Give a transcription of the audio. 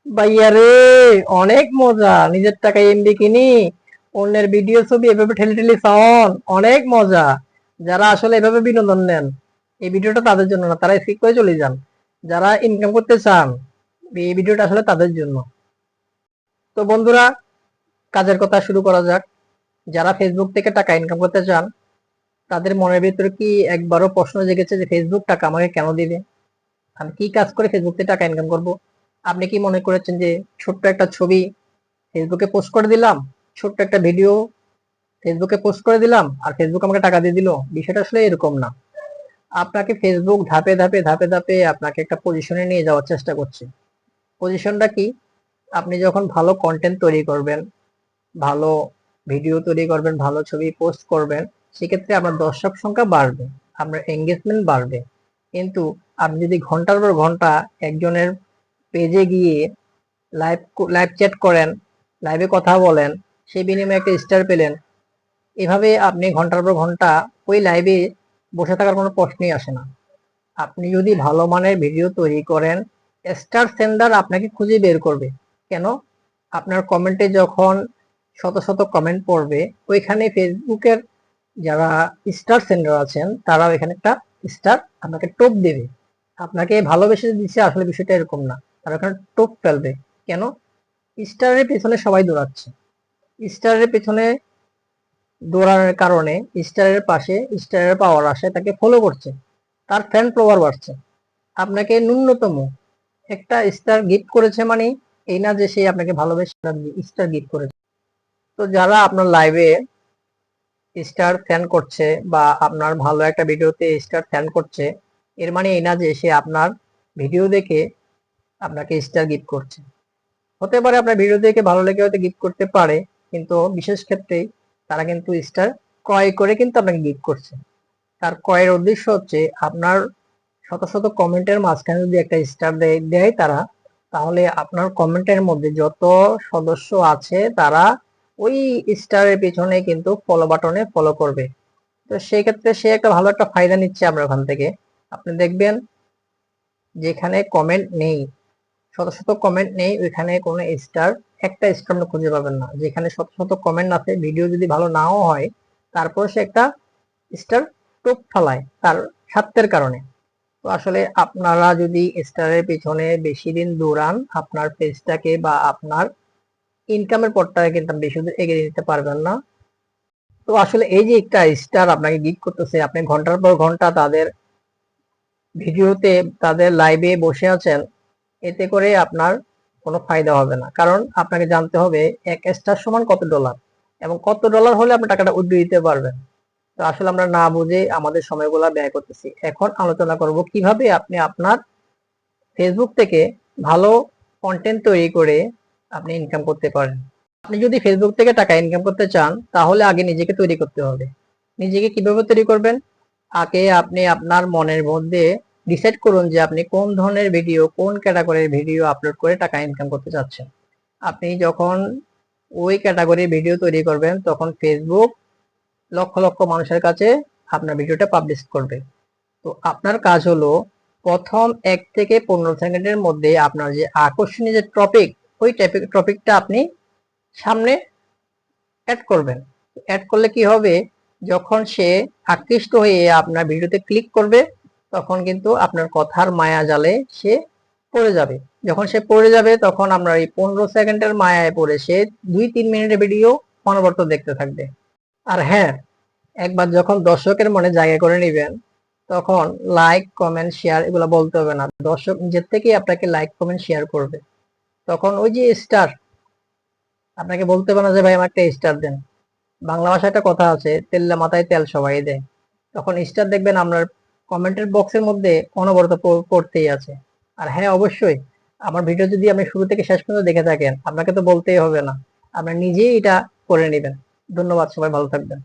ভাইয়া রে, অনেক মজা। নিজের টাকায় এমবি কিনি, অন্যের ভিডিও ছবি এভাবে ঠেলে ঠেলে সাউন, অনেক মজা। যারা আসলে এভাবে বিনোদন নেন, এই ভিডিওটা তাদের জন্য না, তারা স্কিপ করে চলে যান। যারা ইনকাম করতে চান, এই ভিডিওটা আসলে তাদের জন্য। তো বন্ধুরা, কাজের কথা শুরু করা যাক। যারা ফেসবুক থেকে টাকা ইনকাম করতে চান, তাদের মনের ভিতরে কি একবারও প্রশ্ন জেগেছে যে ফেসবুক টাকা আমাকে কেন দিবে? আমি কি কাজ করে ফেসবুক থেকে টাকা ইনকাম করব? আপনি কি মনে করেছেন যে ছোট্ট একটা ছবি ফেসবুকে পোস্ট করে দিলাম, ছোট্ট একটা ভিডিও ফেসবুকে পোস্ট করে দিলাম, আর ফেসবুক আমাকে টাকা দিয়ে দিল? বিষয়টা আসলে এরকম না। আপনাকে ফেসবুক ধাপে ধাপে ধাপে ধাপে আপনাকে একটা পজিশনে নিয়ে যাওয়ার চেষ্টা করছে। পজিশনটা কি? আপনি যখন ভালো কন্টেন্ট তৈরি করবেন, ভালো ভিডিও তৈরি করবেন, ভালো ছবি পোস্ট করবেন, সেক্ষেত্রে আপনার দর্শক সংখ্যা বাড়বে, আপনার এঙ্গেজমেন্ট বাড়বে। কিন্তু আপনি যদি ঘন্টার পর ঘন্টা একজনের পেজে গিয়ে লাইভ লাইভ চ্যাট করেন, লাইভে কথা বলেন, সেই বিনিময়ে একটা স্টার পেলেন, এভাবে আপনি ঘন্টার পর ঘন্টা ওই লাইভে বসে থাকার কোনো প্রশ্নই আসে না। আপনি যদি ভালো মানের ভিডিও তৈরি করেন, স্টার সেন্ডার আপনাকে খুঁজে বের করবে। কেন? আপনার কমেন্টে যখন শত শত কমেন্ট পড়বে, ওইখানে ফেসবুকের যারা স্টার সেন্ডার আছেন, তারা এখানে একটা স্টার আপনাকে টোপ দেবে। আপনাকে ভালোবেসে দিচ্ছে, আসলে বিষয়টা এরকম না, তারা ওখানে টোপ ফেলবে। কেন? স্টারের পেছনে সবাই দৌড়াচ্ছে। স্টারের পেছনে দৌড়ানোর কারণে স্টারের পাশে স্টারের পাওয়ার আসে, তাকে ফলো করছে, তার ফ্যান ফলোয়ার বাড়ছে। আপনাকে ন্যূনতম একটা স্টার গিফট করেছে মানে এই না যে সে আপনাকে ভালোবেসে স্টার গিফট করেছে। তো যারা আপনার লাইভে স্টার ফ্যান করছে বা আপনার ভালো একটা ভিডিওতে স্টার ফ্যান করছে, এর মানে এই না যে সে আপনার ভিডিও দেখে আপনাকে স্টার গিফট করছে। হতে পারে আপনার ভিডিও দেখে ভালো লেগে হয়তো গিফট করতে পারে, কিন্তু বিশেষ ক্ষেত্রে তারা কিন্তু স্টার ক্রয় করে কিন্তু আপনাকে গিফট করছে। তার ক্রয়ের উদ্দেশ্য হচ্ছে আপনার শত শত কমেন্টের মাঝখানে যদি একটা স্টার দেয় তারা, তাহলে আপনার কমেন্টের মধ্যে যত সদস্য আছে তারা ওই স্টারের পিছনে কিন্তু ফলো বাটনে ফলো করবে। তো সেই ক্ষেত্রে সে একটা ভালো একটা ফায়দা নিচ্ছে আমরা ওখান থেকে। আপনি দেখবেন যেখানে কমেন্ট নেই, শত শত কমেন্ট নেই, ওইখানে কোনো স্টার, একটা স্টার আপনি খুঁজে পাবেন না। যেখানে শত শত কমেন্ট আছে, ভিডিও যদি ভালো নাও হয়, তারপর সে একটা স্টার টোপ ফেলায় তার স্বার্থের কারণে। তো আসলে আপনারা যদি স্টারের পিছনে বেশি দিন দৌড়ান, আপনার পেজটাকে বা আপনার ইনকামের পথটাকে কিন্তু বেশি দূর এগিয়ে নিতে পারবেন না। তো আসলে এই যে একটা স্টার আপনাকে গিফট করতেছে, আপনি ঘন্টার পর ঘন্টা তাদের ভিডিওতে, তাদের লাইভে বসে আছেন, এতে করে আপনার কোনো ফায়দা হবে না। কারণ আপনাকে জানতে হবে এক স্টার সমান কত ডলার, এবং কত ডলার হলে আপনি টাকাটা উইথড্র দিতে পারবেন। তো আসলে আমরা না বুঝে আমাদের সময়গুলো ব্যয় করতেছি। এখন আলোচনা করব কিভাবে আপনি আপনার ফেসবুক থেকে ভালো কন্টেন্ট তৈরি করে আপনি ইনকাম করতে পারেন। আপনি যদি ফেসবুক থেকে টাকা ইনকাম করতে চান, তাহলে আগে নিজেকে তৈরি করতে হবে। নিজেকে কিভাবে তৈরি করবেন? আগে আপনি আপনার মনের মধ্যে ডিসাইড করুন যে আপনি কোন ধরনের ভিডিও, কোন ক্যাটাগরির ভিডিও আপলোড করে টাকা ইনকাম করতে চাচ্ছেন। আপনি যখন ওই ক্যাটাগরির ভিডিও তৈরি করবেন, তখন ফেসবুক লক্ষ লক্ষ মানুষের কাছে আপনার ভিডিওটা পাবলিশ করবে। তো আপনার কাজ হলো প্রথম 1 থেকে 15 সেকেন্ডের মধ্যে আপনার যে আকর্ষণীয় যে টপিক, ওই টপিকটা আপনি সামনে অ্যাড করবেন। অ্যাড করলে কি হবে, যখন সে আকৃষ্ট হয়ে আপনার ভিডিওতে ক্লিক করবে, তখন কিন্তু আপনার কথার মায়া জালে সে পড়ে যাবে। যখন সে পড়ে যাবে, তখন আমরা এই 15 সেকেন্ডের মায়ায় পড়ে সে 2-3 মিনিটের ভিডিও অনবরত দেখতে থাকবে। আর হ্যাঁ, একবার যখন দর্শকের মনে জায়গা করে নেবেন, তখন লাইক কমেন্ট শেয়ার এগুলো বলতে হবে না, দর্শক নিজের থেকেই আপনাকে লাইক কমেন্ট শেয়ার করবে। তখন ওই যে স্টার, আপনাকে বলতে হবে না যে ভাই আমার একটা স্টার দেন। বাংলা ভাষায় একটা কথা আছে, তেললে মাথায় তেল সবাই দেয়। তখন স্টার দেখবেন আপনার কমেন্টের বক্সের মধ্যে অনবরত পড়তেই আছে। আর হ্যাঁ, অবশ্যই আমার ভিডিও যদি আপনি শুরু থেকে শেষ পর্যন্ত দেখে থাকেন, আপনাকে তো বলতেই হবে না, আপনি নিজেই এটা করে নেবেন। ধন্যবাদ, সবাই ভালো থাকবেন।